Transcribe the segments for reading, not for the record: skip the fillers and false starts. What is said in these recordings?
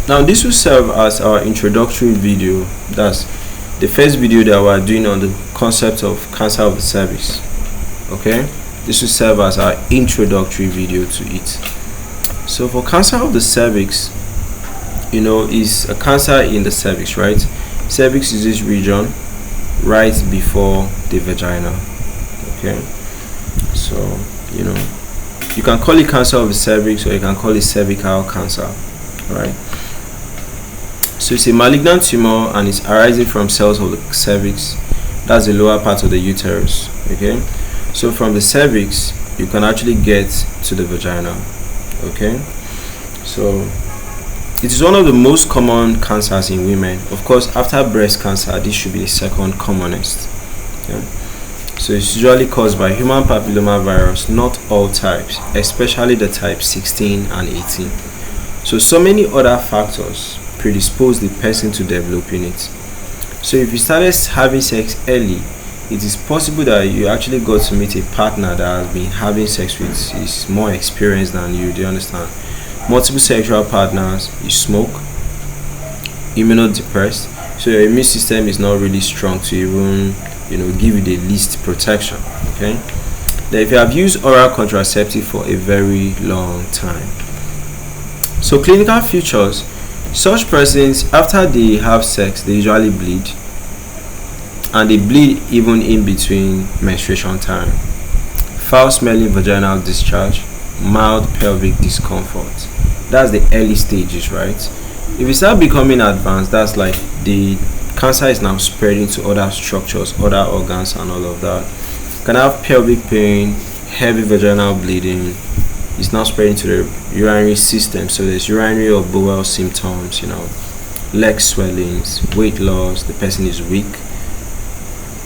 Now this will serve as our introductory video. That's the first video that we're doing on the concept of cancer of the cervix. Okay, this will serve as our introductory video to it. So for cancer of the cervix, is a cancer in the cervix, right? Cervix is this region right before the vagina. Okay, so you can call it cancer of the cervix, or you can call it cervical cancer, right? So it's a malignant tumor and it's arising from cells of the cervix. That's the lower part of the uterus. Okay, so from the cervix you can actually get to the vagina. Okay, so it is one of the most common cancers in women. Of course, after breast cancer, this should be the second commonest. Okay? So it's usually caused by human papillomavirus, not all types, especially the type 16 and 18. So many other factors predispose the person to developing it. So if you started having sex early, it is possible that you actually got to meet a partner that has been having sex with, is more experienced than you. Do you understand? Multiple sexual partners, you smoke, immunosuppressed, so your immune system is not really strong to even give you the least protection. Okay, then if you have used oral contraceptive for a very long time. So clinical features: such persons, after they have sex, they usually bleed, and they bleed even in between menstruation time. Foul smelling vaginal discharge, mild pelvic discomfort. That's the early stages, right? If it start becoming advanced, that's like the cancer is now spreading to other structures, other organs, and all of that. You can have pelvic pain, heavy vaginal bleeding. It's now spreading to the urinary system. So there's urinary or bowel symptoms, leg swellings, weight loss, the person is weak.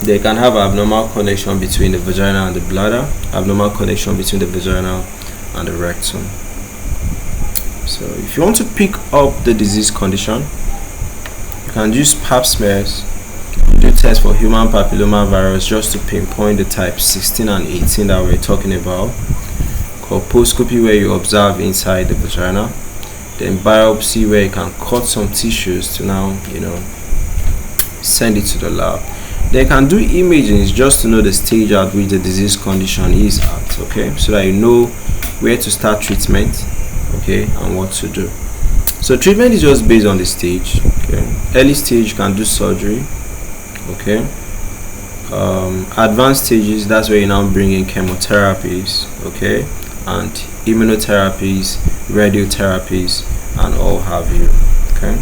They can have abnormal connection between the vagina and the bladder, abnormal connection between the vagina and the rectum. So if you want to pick up the disease condition, you can use pap smears, do tests for human papillomavirus just to pinpoint the type 16 and 18 that we're talking about, called postcopy, where you observe inside the vagina, then biopsy, where you can cut some tissues to now send it to the lab. They can do imaging just to know the stage at which the disease condition is at, okay, so that you know where to start treatment, okay, and what to do. So treatment is just based on the stage. Okay, early stage, you can do surgery. Okay, advanced stages, that's where you now bring in chemotherapies, okay, and immunotherapies, radiotherapies, and all have you. Okay.